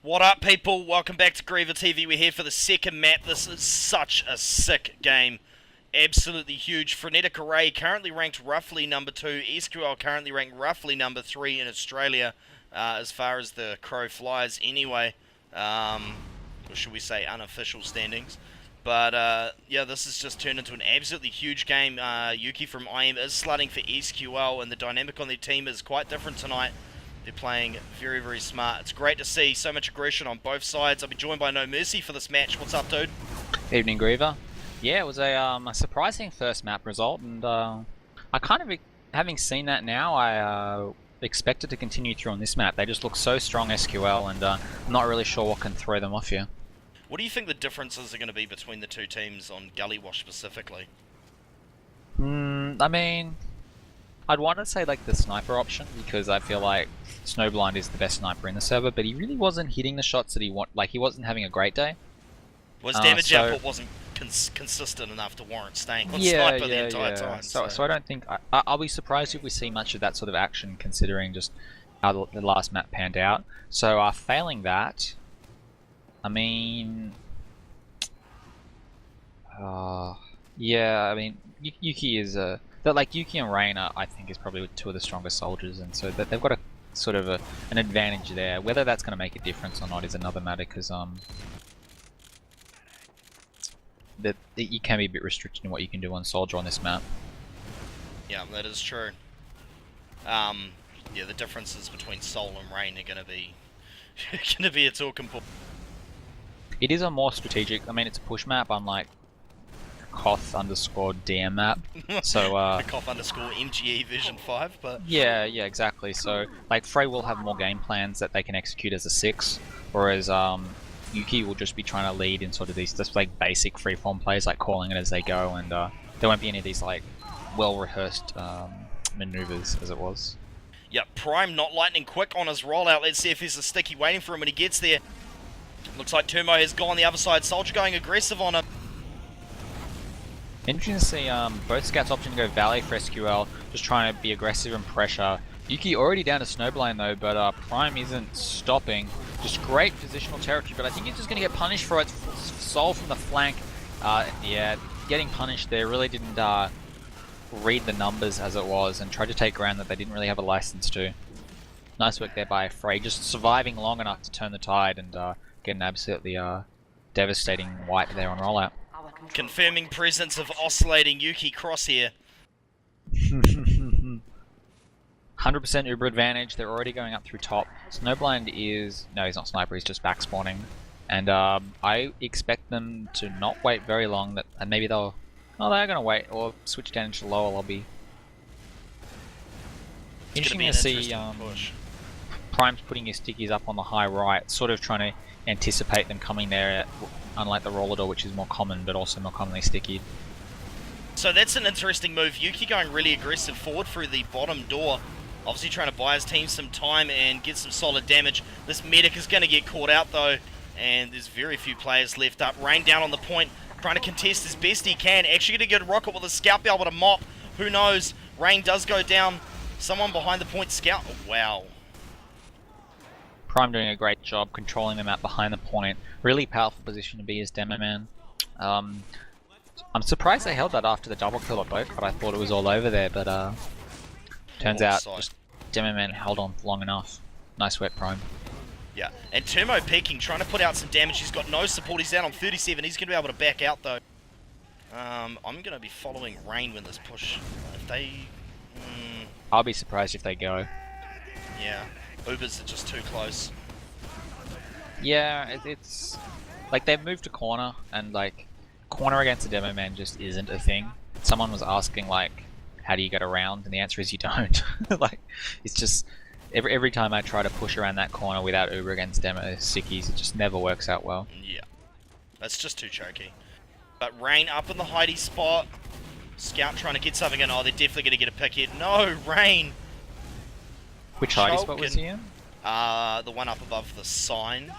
What up, people? Welcome back to GreaverTV. We're here for the second map. This is such a sick game. Absolutely huge. Frenetic Array currently ranked roughly number 2. SQL currently ranked roughly number 3 in Australia, as far as the crow flies anyway. Or should we say unofficial standings. But, yeah, this has just turned into an absolutely huge game. Yuki from IM is slutting for SQL, and the dynamic on their team is quite different tonight. They're playing very, very smart. It's great to see so much aggression on both sides. I'll be joined by No Mercy for this match. What's up, dude? Evening, Griever. Yeah, it was a surprising first map result, and I kind of, having seen that now, I expect it to continue through on this map. They just look so strong, SQL, and I'm not really sure what can throw them off here. What do you think the differences are going to be between the two teams on Gully Wash specifically? I mean, I'd want to say like the sniper option, because I feel like Snowblind is the best sniper in the server, but he really wasn't hitting the shots that he he wasn't having a great day. Well, his damage output wasn't consistent enough to warrant staying on sniper the entire time. So I don't think I'll be surprised if we see much of that sort of action, considering just how the last map panned out. So failing that, I mean, yeah, I mean Yuki is Yuki and Rain I think is probably two of the strongest soldiers, and so that they've got a sort of an advantage there. Whether that's going to make a difference or not is another matter, because that you can be a bit restricted in what you can do on soldier on this map. Yeah, that is true. Yeah, the differences between Soul and Rain are going to be a talking point. It is a more strategic. I mean, it's a push map, unlike Koth_DM map. So the Koth_MGE Vision 5, but yeah, exactly. So like Frey will have more game plans that they can execute as a 6, whereas Yuki will just be trying to lead in sort of these just like basic freeform plays, like calling it as they go, and there won't be any of these like well rehearsed maneuvers as it was. Yeah, Prime not lightning quick on his rollout. Let's see if there's a sticky waiting for him when he gets there. Looks like Turmo has gone the other side. Soldier going aggressive on him. Interesting to see both scouts opting to go Valley for SQL, just trying to be aggressive and pressure. Yuki already down to Snowblind though, but Prime isn't stopping. Just great positional territory, but I think he's just going to get punished for it. Soul from the flank. Yeah, getting punished there. Really didn't read the numbers as it was, and tried to take ground that they didn't really have a license to. Nice work there by Frey, just surviving long enough to turn the tide and get an absolutely devastating wipe there on rollout. Confirming presence of oscillating Yuki crosshair. 100% Uber advantage. They're already going up through top. Snowblind is... no, he's not sniper, he's just back spawning. And I expect them to not wait very long, and maybe they'll... oh, they're going to wait, or switch down into lower lobby. Interesting to see Prime's putting his stickies up on the high right, sort of trying to anticipate them coming there, unlike the roller door, which is more common, but also more commonly stickied. So that's an interesting move. Yuki going really aggressive forward through the bottom door. Obviously trying to buy his team some time and get some solid damage. This medic is going to get caught out though, and there's very few players left up. Rain down on the point, trying to contest as best he can. Actually going to get a rocket with a scout, be able to mop. Who knows? Rain does go down. Someone behind the point scout. Oh, wow. Prime doing a great job controlling the map behind the point. Really powerful position to be as Demo Man. I'm surprised they held that after the double kill at boat, but I thought it was all over there, but turns out just Demo Man held on long enough. Nice work, Prime. Yeah, and Turmo peeking, trying to put out some damage. He's got no support, he's down on 37. He's going to be able to back out though. I'm going to be following Rain when this push. If they... I'll be surprised if they go. Yeah, Ubers are just too close. Yeah, it's... like they've moved to corner, and like corner against a Demo Man just isn't a thing. Someone was asking like, how do you get around? And the answer is you don't. Like, it's just every time I try to push around that corner without Uber against Demo Sickies, it just never works out well. Yeah, that's just too choky. But Rain up in the hidey spot. Scout trying to get something in. Oh, they're definitely going to get a pick here. No, Rain. Which hidey spot was he in? The one up above the sign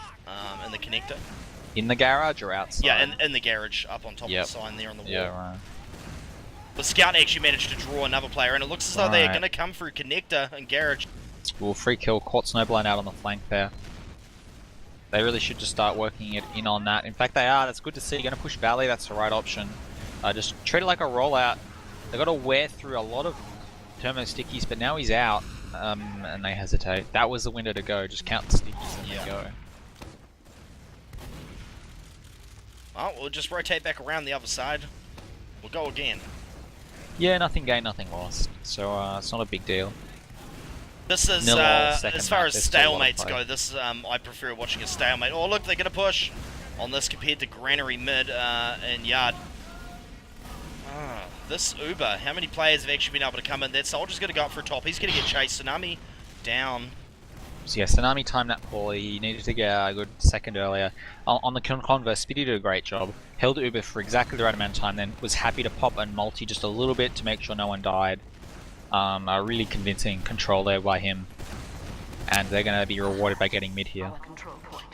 in the connector. In the garage or outside? Yeah, in the garage, up on top of the sign there on the wall. Yeah, right. The Scout actually managed to draw another player, and it looks as though they're going to come through connector and garage. Well, free kill, caught Snowblind out on the flank there. They really should just start working it in on that. In fact, they are. That's good to see. Going to push Valley. That's the right option. Just treat it like a rollout. They've got to wear through a lot of Termo stickies, but now he's out, and they hesitate. That was the window to go. Just count the stickies and then go. Oh, we'll just rotate back around the other side. We'll go again. Yeah, nothing gained, nothing lost. So it's not a big deal. This is, as far as stalemates go, this is, I prefer watching a stalemate. Oh look, they're going to push on this compared to Granary mid and yard. This Uber, how many players have actually been able to come in? That Soldier's going to go up for a top. He's going to get chased. Tsunami down. So yeah, Tsunami timed that poorly. He needed to get a good second earlier. On the converse, Spitty did a great job. Held Uber for exactly the right amount of time, then was happy to pop and multi just a little bit to make sure no one died. A really convincing control there by him. And they're going to be rewarded by getting mid here.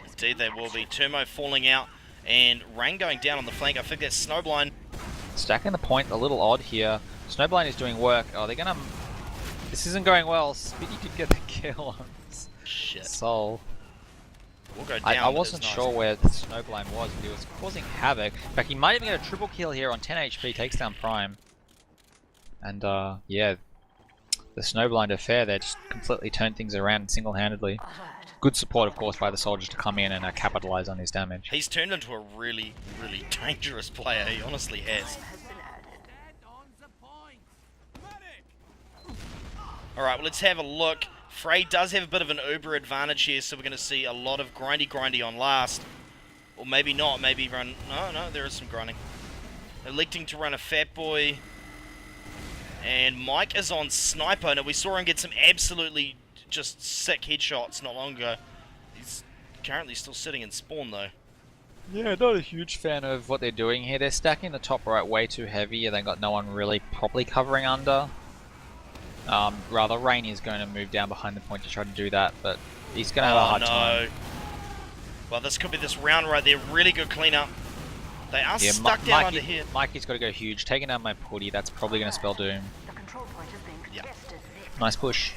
Indeed they will be. Turmo falling out and Rain going down on the flank. I think that's Snowblind. Stacking the point a little odd here. Snowblind is doing work. Oh, they're going to... This isn't going well. Spitty did get the kill on Soul. We'll go down, I wasn't sure where the Snowblind was, but he was causing havoc. In fact, he might even get a triple kill here on 10 HP, takes down Prime. And yeah, the Snowblind affair there just completely turned things around single-handedly. Good support, of course, by the soldiers to come in and capitalize on his damage. He's turned into a really, really dangerous player. He honestly has. Alright, well, let's have a look. Frey does have a bit of an Uber advantage here, so we're going to see a lot of grindy on last. Or maybe not, maybe run... No, there is some grinding. Electing to run a Fat Boy. And Mike is on Sniper. Now, we saw him get some absolutely just sick headshots not long ago. He's currently still sitting in spawn, though. Yeah, not a huge fan of what they're doing here. They're stacking the top right way too heavy, and they've got no one really properly covering under. Rather, Rain is going to move down behind the point to try to do that, but he's going to have a hard time. Well, this could be this round right there. Really good cleanup. They are stuck down under here. Mikey's got to go huge. Taking down my putty, that's probably going to spell doom. Yeah. Nice push.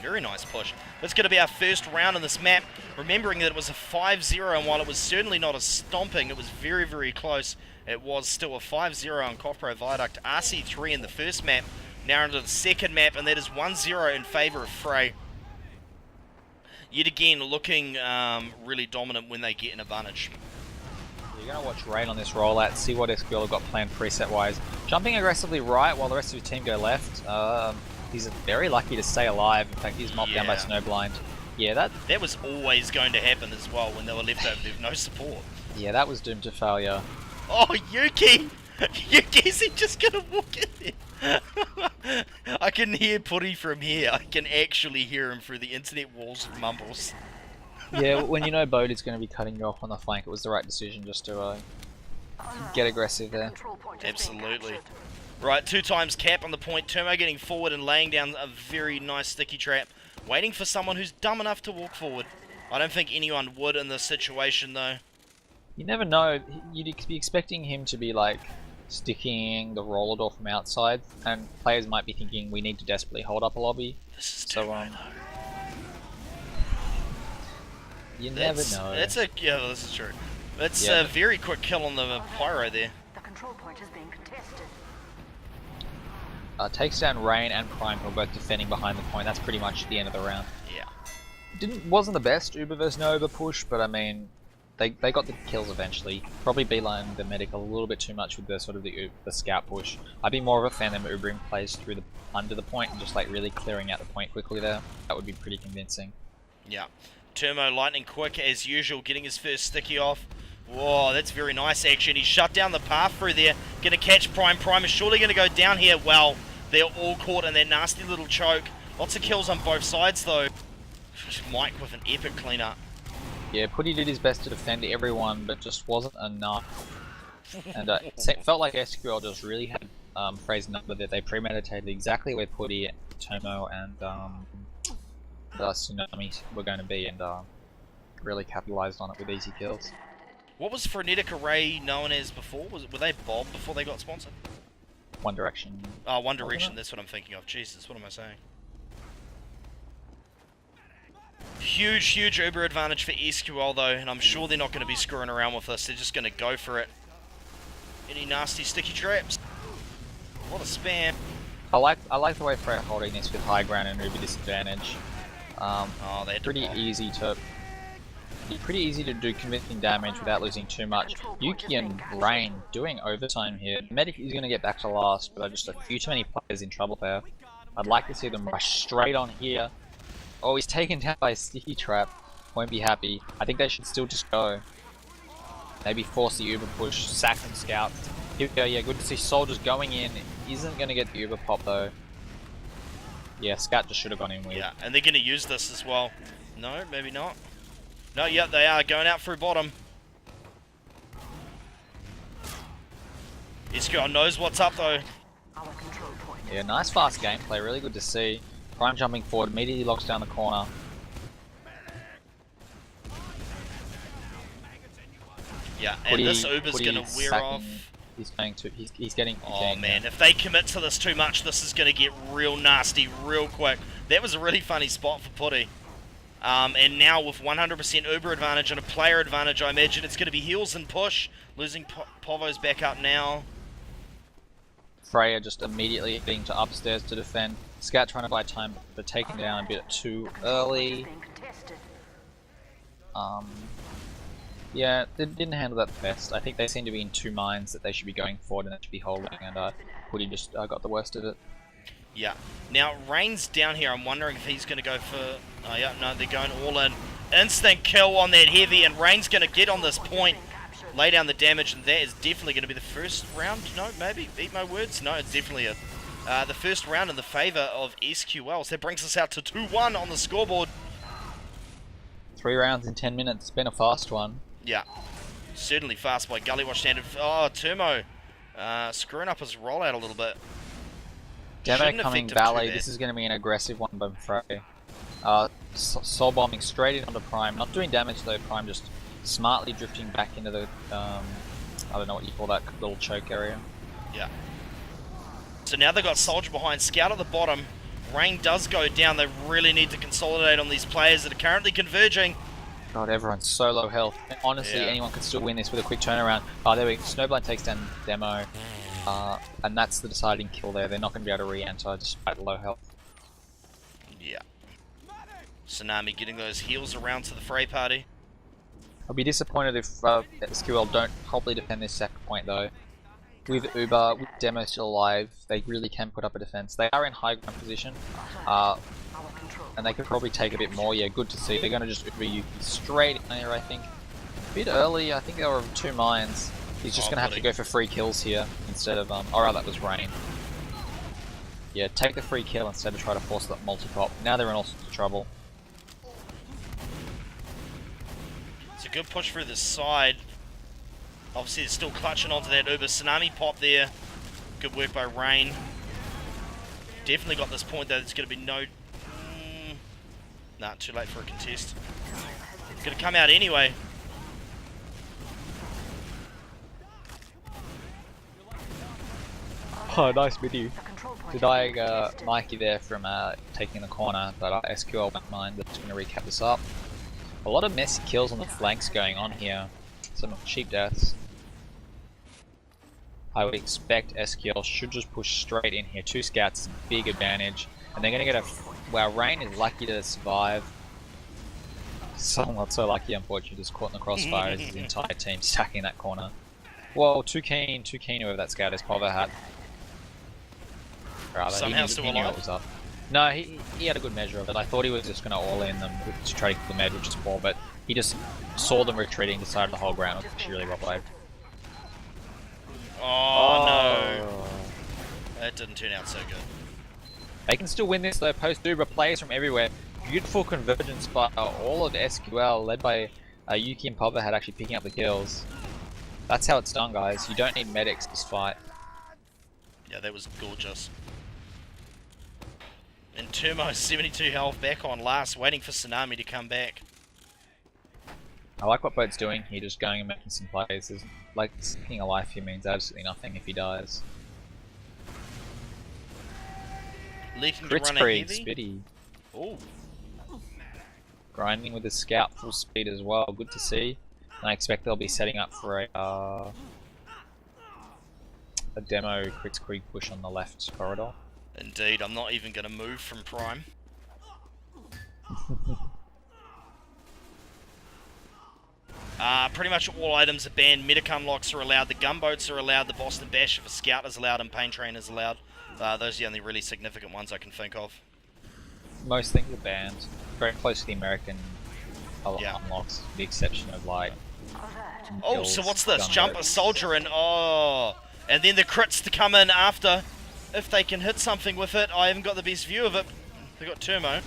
Very nice push. That's going to be our first round on this map. Remembering that it was a 5-0, and while it was certainly not a stomping, it was very, very close. It was still a 5-0 on Copro Viaduct. RC3 in the first map. Now into the second map, and that is 1-0 in favour of Frey. Yet again, looking really dominant when they get an advantage. You're going to watch Rain on this rollout, see what SQL have got planned preset-wise. Jumping aggressively right while the rest of his team go left. He's very lucky to stay alive. In fact, he's mopped down by Snowblind. Yeah, that was always going to happen as well when they were left over with no support. Yeah, that was doomed to failure. Oh, Yuki! Yuki's just going to walk in there. I can hear Putty from here. I can actually hear him through the internet walls of mumbles. Yeah, when you know Bode is going to be cutting you off on the flank, it was the right decision just to get aggressive there. Absolutely. Right, 2 times cap on the point. Turmo getting forward and laying down a very nice sticky trap. Waiting for someone who's dumb enough to walk forward. I don't think anyone would in this situation though. You never know. You'd be expecting him to be like sticking the roller door from outside, and players might be thinking we need to desperately hold up a lobby. This is so you never know. Yeah, this is true. That's a very quick kill on the pyro there. The control point is being contested. Takes down Rain and Prime, who are both defending behind the point. That's pretty much the end of the round. Yeah. Wasn't the best Uber versus no Uber push, but I mean, they got the kills eventually. Probably beeline the medic a little bit too much with the sort of the scout push. I'd be more of a fan of them Ubering plays through under the point and just like really clearing out the point quickly there. That would be pretty convincing. Yeah. Turmo lightning quick as usual, getting his first sticky off. Whoa, that's very nice action. He shut down the path through there. Gonna catch Prime. Prime is surely gonna go down here. Well, they're all caught in that nasty little choke. Lots of kills on both sides though. Mike with an epic cleanup. Yeah, Putty did his best to defend everyone, but just wasn't enough. And it felt like SQL just really had Frey's number that they premeditated exactly where Putty, Tomo, and the Tsunami were going to be, and really capitalized on it with easy kills. What was Frenetic Array known as before? Were they Bob before they got sponsored? One Direction. Oh, One Direction, that's what I'm thinking of. Jesus, what am I saying? Huge Uber advantage for SQL though, and I'm sure they're not going to be screwing around with this. They're just going to go for it. Any nasty sticky traps? What a spam. I like the way Freya holding this with high ground and Uber disadvantage. Oh, they had to Pretty block. easy to do convincing damage without losing too much. Yuki and Rain doing overtime here. Medic is going to get back to last, but just a few too many players in trouble there. I'd like to see them rush straight on here. Oh, he's taken down by a sticky trap. Won't be happy. I think they should still just go. Maybe force the Uber push, sack some scouts. Here we go, yeah, good to see soldiers going in. Isn't going to get the Uber pop though. Yeah, scout just should have gone in with. Yeah, and they're going to use this as well. No, maybe not. No, yep, they are going out through bottom. SQL knows what's up though. Our control point. Yeah, nice fast gameplay, really good to see. Prime jumping forward, immediately locks down the corner. Yeah, and this Uber's going to wear off. He's going to. He's getting. Oh man, if they commit to this too much, this is going to get real nasty real quick. That was a really funny spot for Putty. And now with 100% Uber advantage and a player advantage, I imagine it's going to be heals and push. Losing Povo's back up now. Freya just immediately getting to upstairs to defend. Scout trying to buy time, but taken down a bit too early. Being contested. Yeah, they didn't handle that the best. I think they seem to be in two minds that they should be going forward and they should be holding, and Putty just got the worst of it. Yeah. Now, Rain's down here. I'm wondering if he's going to go for... Oh, yeah, no, they're going all in. Instant kill on that heavy, and Rain's going to get on this point, lay down the damage, and that is definitely going to be the first round. No, maybe. Eat my words. No, it's definitely the first round in the favour of SQL. So that brings us out to 2-1 on the scoreboard. 3 rounds in 10 minutes. It's been a fast one. Yeah. Certainly fast by Gullywatch standard. Oh, Turmo screwing up his rollout a little bit. Demo Shouldn't coming affect him too Valley. bad. This is going to be an aggressive one by Frey. Soul bombing straight in onto Prime. Not doing damage though. Prime just smartly drifting back into the I don't know what you call that little choke area. Yeah. So now they've got Soldier behind, Scout at the bottom. Rain does go down. They really need to consolidate on these players that are currently converging. God, everyone's so low health. Honestly, Yeah. anyone could still win this with a quick turnaround. Oh, there we go. Snowblind takes down Demo. And that's the deciding kill there. They're not going to be able to re-enter despite low health. Yeah. Tsunami getting those heals around to the fray party. I'll be disappointed if SQL don't properly defend this second point though. With Uber, with Demo still alive, they really can put up a defense. They are in high ground position, Our control. and they could probably take a bit more. Yeah, good to see. They're going to just Uber Yuki straight in there, I think. A bit early, I think they were of two minds. He's just going to have to go for free kills here instead of, oh that was Rain. Yeah, take the free kill instead of try to force that multi-pop. Now they're in all sorts of trouble. It's a good push through the side. Obviously, they're still clutching onto that Uber Tsunami pop there. Good work by Rain. Definitely got this point though. There's going to be no... Nah, too late for a contest. It's going to come out anyway. Oh, nice with you. The control point is being Denying contested. Mikey there from taking the corner, but SQL won't mind. That's going to recap this up. A lot of messy kills on the flanks going on here. Some cheap deaths. I would expect SQL should just push straight in here. 2 scouts, big advantage. And they're going to get a... Wow, Rain is lucky to survive. Somewhat so lucky, unfortunately, just caught in the crossfire as his entire team stacking that corner. Whoa, too keen whoever that scout is. Pover had. Rather, Somehow he still knew alive. what was up. No, he had a good measure of it. I thought he was just going to all in them to try to kill the med, which is poor, but he just saw them retreating, decided to hold ground, which was really well played. Oh, no. That didn't turn out so good. They can still win this though, post-Uber players from everywhere. Beautiful convergence by all of SQL, led by Yuki and Poverhead actually picking up the kills. That's how it's done, guys. You don't need medics to fight. Yeah, that was gorgeous. And Turmo 72 health back on last, waiting for Tsunami to come back. I like what Boat's doing here, just going and making some plays. There's, like, saving a life here means absolutely nothing if he dies. Leaking to Crit run a spree, heavy. Spitty. Ooh. grinding with the scout full speed as well. Good to see. And I expect they'll be setting up for a demo Crits Creek push on the left corridor. Indeed, I'm not even going to move from Prime. Pretty much all items are banned. Medic unlocks are allowed. The gunboats are allowed. The Boston Bash, if a scout is allowed, and Pain Train is allowed. Those are the only really significant ones I can think of. Most things are banned. Very close to the American unlocks, with the exception of like. Oh, so what's this? Jump a soldier and and then the crits to come in after. If they can hit something with it, I haven't got the best view of it. They got Turmo.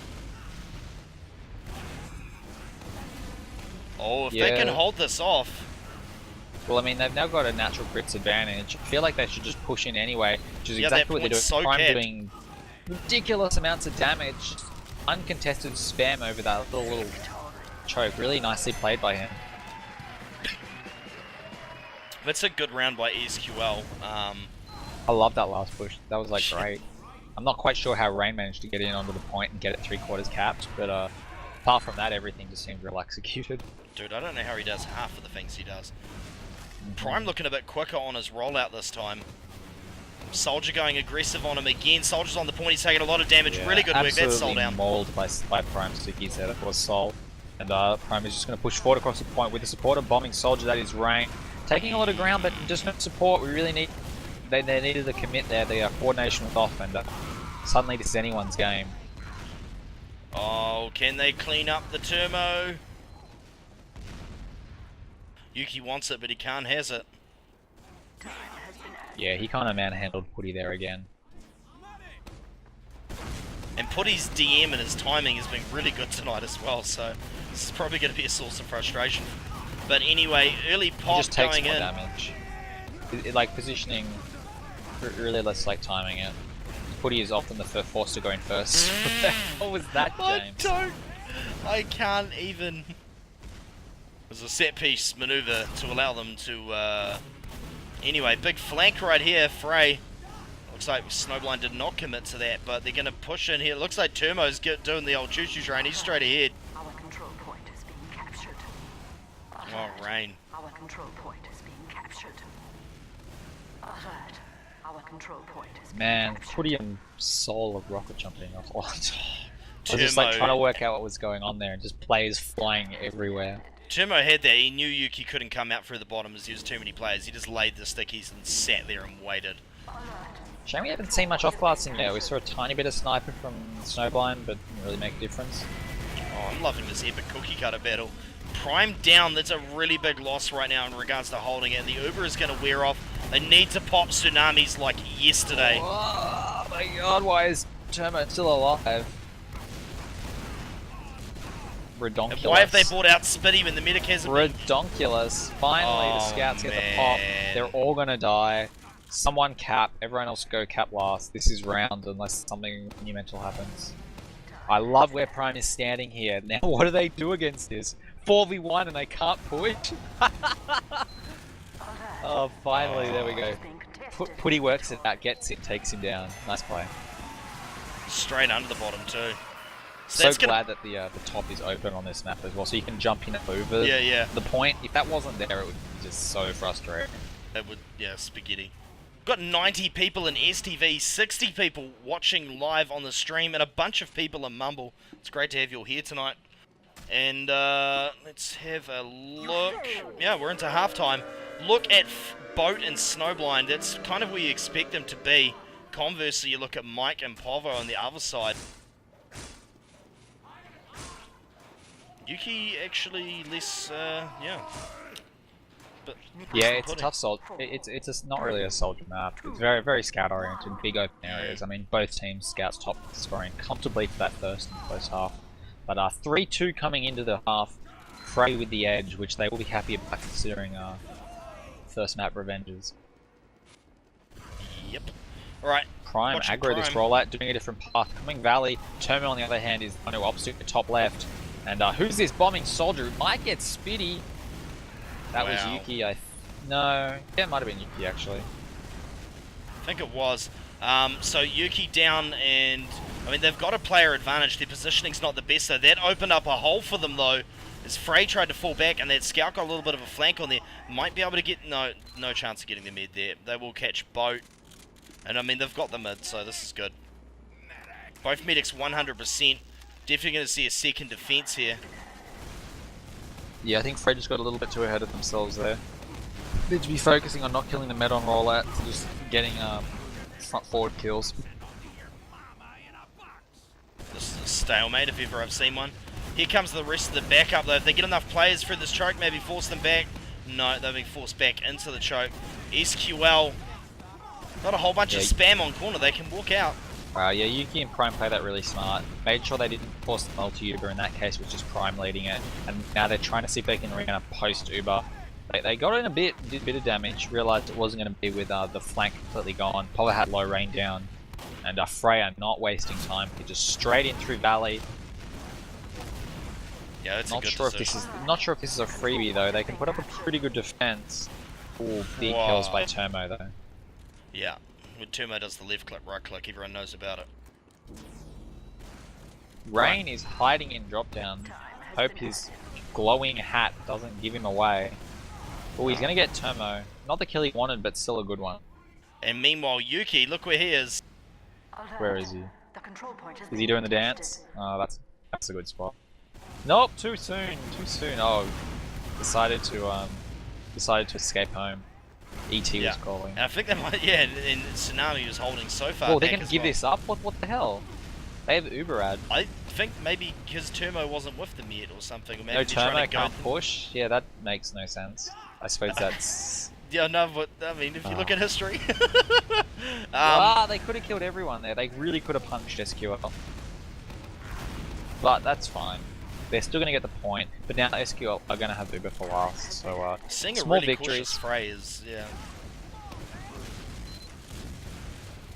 Oh, if they can hold this off. Well, I mean, they've now got a natural crits advantage. I feel like they should just push in anyway, which is exactly what they're doing. So Prime doing ridiculous amounts of damage, just uncontested spam over that little choke. Really nicely played by him. That's a good round by SQL. I love that last push. That was like great. I'm not quite sure how Rain managed to get in onto the point and get it 3/4 capped, but apart from that, everything just seemed well executed. Dude, I don't know how he does half of the things he does. Prime looking a bit quicker on his rollout this time. Soldier going aggressive on him again. Soldier's on the point, he's taking a lot of damage. Yeah, really good work, that's Sol down. Mauled by Prime Suki said it was Sol. And Prime is just going to push forward across the point with the supporter bombing Soldier, that is Rain. Taking a lot of ground, but just no support. We really need... They needed a commit there, the coordination was off, and suddenly this is anyone's game. Oh, can they clean up the Turmo? Yuki wants it, but he can't has it. Yeah, he kind of manhandled Putty there again. And Putty's DM and his timing has been really good tonight as well, so this is probably going to be a source of frustration. But anyway, early pop just takes going more in. Damage. Like positioning, really less like timing it. Putty is often the forced to go in first. What was that, James? I can't even. There's a set piece maneuver to allow them to. Anyway, big flank right here, Frey. Looks like Snowblind did not commit to that, but they're going to push in here. Looks like Turmo's doing the old choo-choo train. He's straight ahead. Our control point is being captured. Oh, Rain. Our control point is being captured. Alert. Our control point is being captured. Putty and Soul of rocket jumping off a lot. I was Turmo. just like trying to work out what was going on there, and just players flying everywhere. Turmo had that. He knew Yuki couldn't come out through the bottom as there was too many players. He just laid the stickies and sat there and waited. Shame we haven't seen much off-glassing there. We saw a tiny bit of sniper from Snowblind, but didn't really make a difference. Oh, I'm loving this epic cookie cutter battle. Prime down, that's a really big loss right now in regards to holding it. The Uber is going to wear off. They need to pop tsunamis like yesterday. Oh my god, why is Turmo still alive? Redonkulous. And why have they brought out Spitty when the medic hasn't been... Redonkulous. Finally, the scouts get the pop. They're all gonna die. Someone cap, everyone else go cap last. This is round unless something monumental happens. I love where Prime is standing here. Now what do they do against this? 4v1 and they can't push? Oh, finally, there we go. Putty works it out, gets it, takes him down. Nice play. Straight under the bottom too. So glad that the top is open on this map as well, so you can jump in over the point. If that wasn't there, it would be just so frustrating. It would, yeah, spaghetti. Got 90 people in STV, 60 people watching live on the stream, and a bunch of people in Mumble. It's great to have you all here tonight. And let's have a look. Yeah, we're into halftime. Look at Boat and Snowblind. It's kind of where you expect them to be. Conversely, you look at Mike and Povo on the other side. Yuki actually less, yeah. But yeah, it's a tough soldier. It's not really a soldier map. It's very, very scout oriented, big open areas. I mean, both teams scouts top scoring comfortably for that first and first half. But 3-2 coming into the half. Frey with the edge, which they will be happy about considering first map revenges. Yep. Alright. Prime aggro this rollout, doing a different path. Coming Valley. Turmo on the other hand is on the opposite, the top left. And who's this bombing soldier? It might get Spitty. That was Yuki. No, yeah, it might have been Yuki actually. I think it was. So Yuki down, and I mean, they've got a player advantage. Their positioning's not the best, so that opened up a hole for them, though. As Frey tried to fall back, and that Scout got a little bit of a flank on there. Might be able to get... No chance of getting the mid there. They will catch boat. And, I mean, they've got the mid, so this is good. Both medics 100%. Definitely going to see a second defense here. Yeah, I think Frey just got a little bit too ahead of themselves there. Need to be focusing on not killing the med on rollout, just getting front forward kills. This is a stalemate if ever I've seen one. Here comes the rest of the backup though. If they get enough players through this choke, maybe force them back. No, they'll be forced back into the choke. SQL, not a whole bunch of spam on corner, they can walk out. Yeah, Yuki and Prime play that really smart. Made sure they didn't force the multi-Uber in that case, which is Prime leading it. And now they're trying to see if they can ring a post-Uber. They got in a bit, did a bit of damage, realised it wasn't going to be with the flank completely gone. Pova had low rain down. And Freya not wasting time, he just straight in through Valley. Yeah, that's not a good sure decision. if this is not sure if this is a freebie though. They can put up a pretty good defense. Ooh, big kills by Termo though. Yeah, when Termo does the left click, right click, everyone knows about it. Rain is hiding in drop down. Hope his glowing hat doesn't give him away. Oh, he's gonna get Termo. Not the kill he wanted, but still a good one. And meanwhile, Yuki, look where he is. Where is he? The control point Is he doing the dance? Oh, that's a good spot. Nope, too soon, too soon. Oh, decided to escape home. ET was calling. And I think they might, yeah, and Tsunami was holding so far. Oh, they can give this up? What the hell? They have Uber ad. I think maybe because Termo wasn't with them yet or something. Or maybe No, they're trying Termo to can't push? Yeah, that makes no sense. I suppose that's... Yeah, no, but I mean, if you look at history. They could have killed everyone there. They really could have punched SQL. But that's fine. They're still going to get the point. But now SQL are going to have Uber for last. So, seeing small a really victories. cautious phrase, yeah.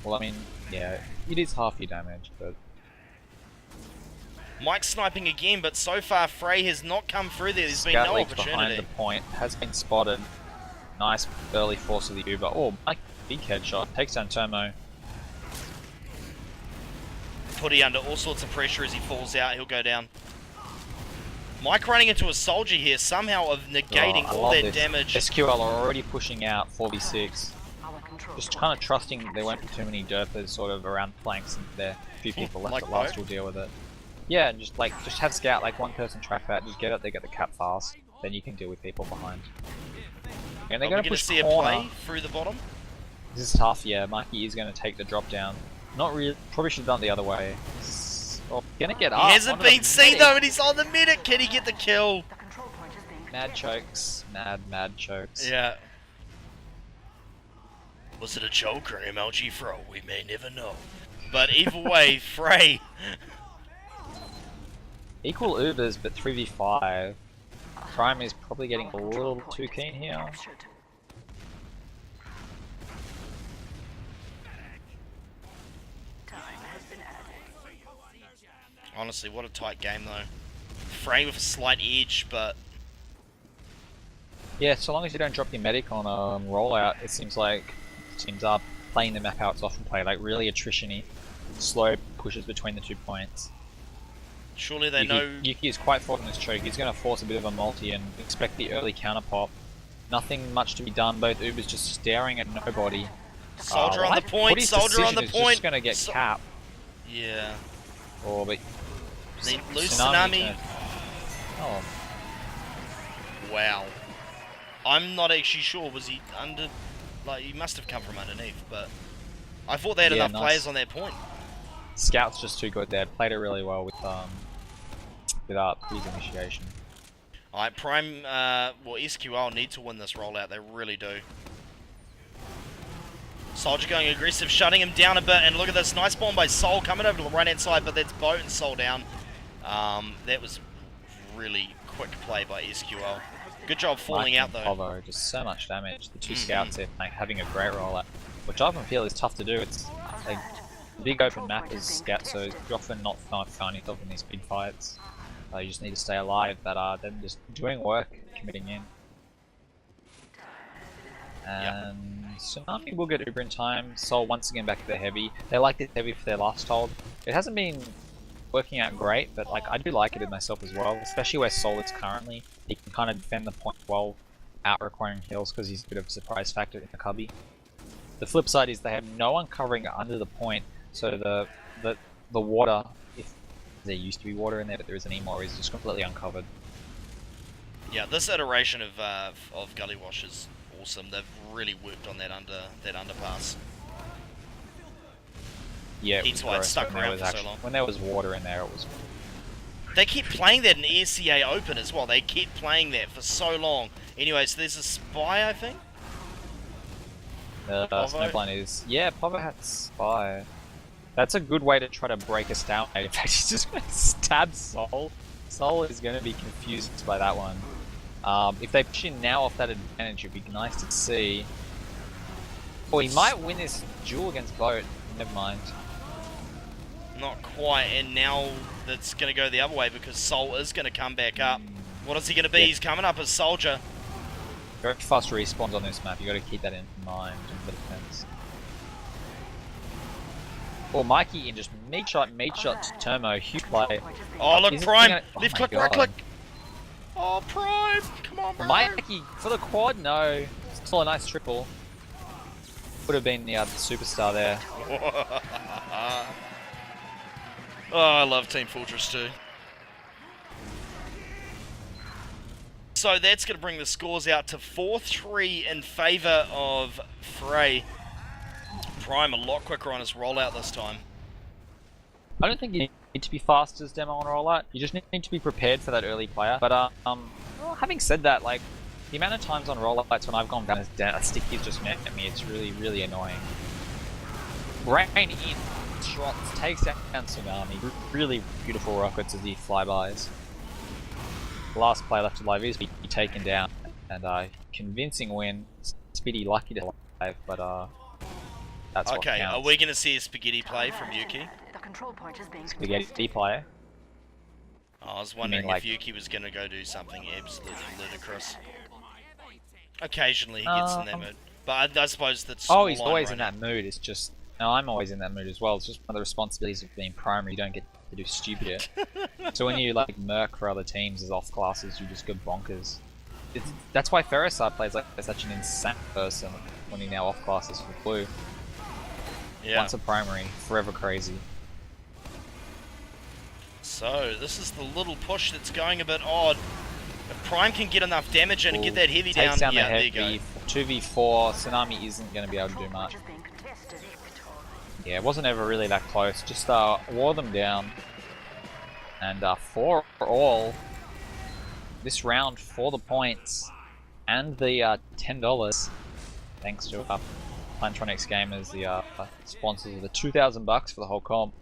Well, I mean, yeah, it is half your damage, but... Mike sniping again, but so far Frey has not come through there. There's been Scout no leaks opportunity. behind the point, has been spotted. Nice early force of the Uber. Oh, Mike, big headshot. Takes down Termo. Putty under all sorts of pressure as he falls out. He'll go down. Mike running into a soldier here, somehow of negating all that damage. SQL are already pushing out 46. Just kind of trusting there won't be too many derpers sort of around flanks and there a few people left at last will deal with it. Yeah, and just have Scout, like one person track that, just get it, they get the cap fast, then you can deal with people behind. And they're going to push see corner. A play through the bottom. This is tough, yeah. Mikey is going to take the drop down. Not really, probably should have done it the other way. Oh, gonna get up. He hasn't been seen though, and he's on the medic. Can he get the kill? Mad chokes, mad chokes. Yeah. Was it a choke or an MLG throw? We may never know. But either way, Frey. Equal Ubers, but 3v5. Prime is probably getting a little too keen here. Honestly, what a tight game though. Frey with a slight edge, but... Yeah, so long as you don't drop your medic on a rollout, it seems like teams are playing the map how it's often played, like really attrition-y, slow pushes between the 2 points. Surely they know... Yuki is quite fought in this choke. He's going to force a bit of a multi and expect the early counter pop. Nothing much to be done, both Ubers just staring at nobody. Soldier on the point, soldier on the point! Just going to get capped. Yeah. Oh, but... Then lose Tsunami. Oh. Wow. I'm not actually sure, was he under... Like, he must have come from underneath, but... I thought they had enough players on that point. Scout's just too good there. Played it really well with his initiation. Alright, Prime, well, SQL need to win this rollout. They really do. Soldier going aggressive, shutting him down a bit, and look at this nice bomb by Soul coming over to the right hand side, but that's Boat and Soul down. That was really quick play by SQL. Good job falling out though. Povo, just so much damage. The two scouts there having a great rollout, which I often feel is tough to do. It's a big open map as scout, so you often not find yourself in these big fights. You just need to stay alive, but then just doing work, committing in. And Tsunami will get Uber in time. Soul once again back to the heavy. They like this heavy for their last hold. It hasn't been working out great, but like I do like it in myself as well, especially where Soul is currently. He can kind of defend the point well out requiring heals because he's a bit of a surprise factor in the cubby. The flip side is they have no one covering under the point, so the water, if there used to be water in there but there isn't anymore, is just completely uncovered. Yeah, this iteration of Gully Wash is awesome. They've really worked on that underpass. Yeah, it was Heat's why it's gross stuck when around for so long. when there was water in there, it was. They keep playing that in ESCA Open as well. They keep playing that for so long. Anyway, so there's a spy, I think. Snowblind is... Yeah, Povo had Spy. That's a good way to try to break a stalemate. In fact, he's just going to stab Soul. Soul is going to be confused by that one. If they push in now off that advantage, it'd be nice to see. Or he might win this duel against Boat. Never mind. Not quite, and now that's going to go the other way because Soul is going to come back up. What is he going to be? Yeah. He's coming up as Soldier. Very fast respawns on this map, you got to keep that in mind in the defense. Or Mikey in just meat shot to Termo, huge play. Oh look, Prime! Left my click, God. right click! Oh, Prime! Come on, bro! Mikey for the quad, no. Still a nice triple. Would have been the superstar there. Oh, I love Team Fortress 2. So that's going to bring the scores out to 4-3 in favour of Frey. Prime a lot quicker on his rollout this time. I don't think you need to be fast as demo on rollout. You just need to be prepared for that early player. But well, having said that, like the amount of times on rollouts when I've gone down a stick has just met me, it's really annoying. Rain in shots, takes down Tsunami. Really beautiful rockets as he flybys. Last player left alive is be taken down, and convincing win. Speedy lucky to live, but that's what Okay, counts. are we going to see a spaghetti play from Yuki? The control point is being Spaghetti player? I was wondering like- if Yuki was going to go do something absolutely ludicrous. Occasionally he gets in that mood, but I suppose that's. Oh, he's line always right in now. that mood. It's just no, I'm always in that mood as well. It's just one of the responsibilities of being primary. You don't get to do stupid shit. So when you like merc for other teams as off classes, you just go bonkers. That's why Ferrisar plays like such an insane person when he now off classes for blue. Yeah. Once a primary, forever crazy. So this is the little push that's going a bit odd. If Prime can get enough damage in and get that heavy down, Takes down yeah, the there you heavy. go. 2v4. Tsunami isn't going to be able to do much. is being contested. Yeah, it wasn't ever really that close. Just wore them down. And for all, this round for the points and the $10, thanks to Plantronics Gamers, the sponsors of the $2,000 for the whole comp.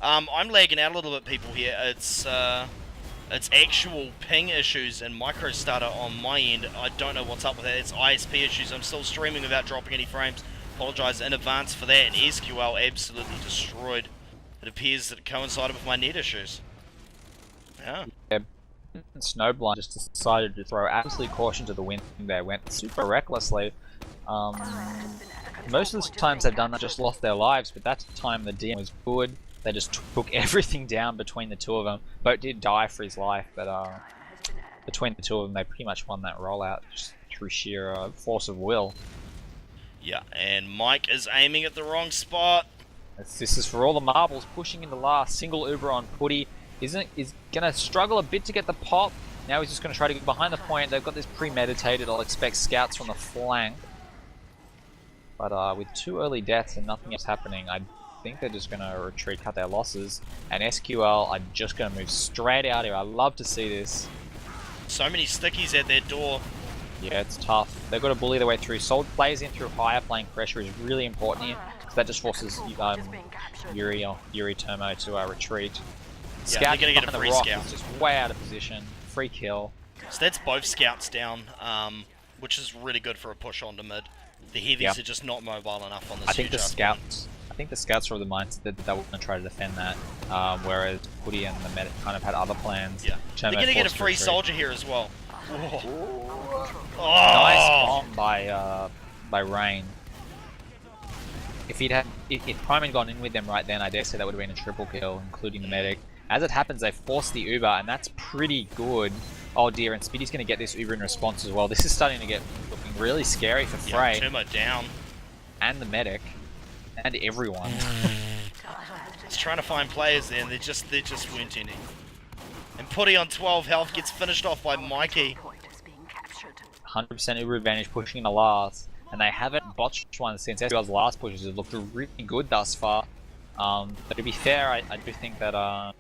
I'm lagging out a little bit, people here. It's actual ping issues and microstarter on my end. I don't know what's up with that. It's ISP issues. I'm still streaming without dropping any frames. Apologise in advance for that. And SQL absolutely destroyed. It appears that it coincided with my net issues. Yeah. Snowblind just decided to throw absolute caution to the wind there. Went super recklessly. Most of the times they've done that, just lost their lives, but that time the DM was good. They just took everything down between the two of them. Boat did die for his life, but between the two of them, they pretty much won that rollout just through sheer force of will. Yeah, and Mike is aiming at the wrong spot. This is for all the marbles, pushing into last. Single Uber on Putty. Is gonna struggle a bit to get the pop. Now he's just gonna try to get behind the point. They've got this premeditated. I'll expect scouts from the flank. But with two early deaths and nothing else happening, I think they're just gonna retreat, cut their losses. And SQL are just gonna move straight out here. I love to see this. So many stickies at their door. Yeah, it's tough. They've got to bully their way through. Soul plays in through higher playing pressure is really important here, because that just forces Yuri Termo to retreat. Yeah, Scout they're gonna get a behind free the rock scout. is just way out of position. Free kill. So that's both scouts down, which is really good for a push onto mid. The heavies Yeah. are just not mobile enough on this I think huge the up. scouts I think the scouts were of the mindset that they were going to try to defend that, whereas Putty and the medic kind of had other plans. Yeah. They're going to get a free soldier here as well. Nice bomb by Rain. If Prime had gone in with them right then, I dare say that would have been a triple kill, including the medic. As it happens, they force the Uber, and that's pretty good. Oh dear, and Speedy's going to get this Uber in response as well. This is starting to get looking really scary for Frey. Yeah, Turbo down. And the medic. And everyone. He's trying to find players there, and there just weren't any. And Putty on 12 health gets finished off by Mikey. 100% Uber advantage pushing in the last. And they haven't botched one since SQL's last pushes have looked really good thus far. But to be fair, I do think that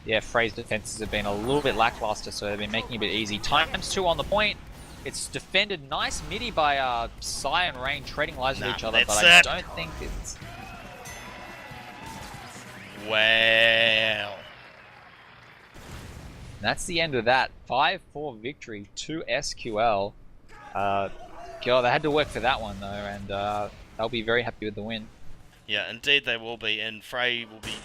yeah, Frey's defenses have been a little bit lackluster, so they've been making it a bit easy. ×2 on the point. It's defended nice midi by Psy and Rain trading lives with each other, but I don't think it's... Wow. That's the end of that. 5-4 victory to SQL. God, they had to work for that one though, and they'll be very happy with the win. Yeah, indeed they will be, and Frey will be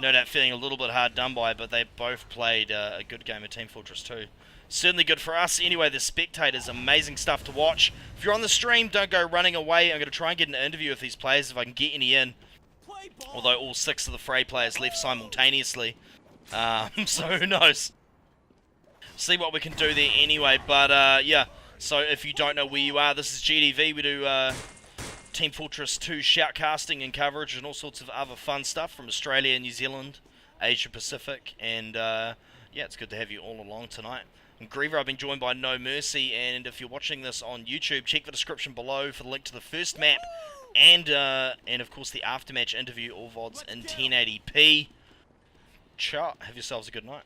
no doubt feeling a little bit hard done by, but they both played a good game of Team Fortress 2. Certainly good for us. Anyway, the spectators, amazing stuff to watch. If you're on the stream, don't go running away. I'm going to try and get an interview with these players if I can get any in. Although all 6 of the Frey players left simultaneously. So who knows? See what we can do there anyway. But yeah, so if you don't know where you are, this is GDV. We do Team Fortress 2 shoutcasting and coverage and all sorts of other fun stuff from Australia, New Zealand, Asia Pacific. And yeah, it's good to have you all along tonight. And Griever, I've been joined by No Mercy, and if you're watching this on YouTube, check the description below for the link to the first map, and of course the aftermatch interview, all VODs in 1080p. Ciao, have yourselves a good night.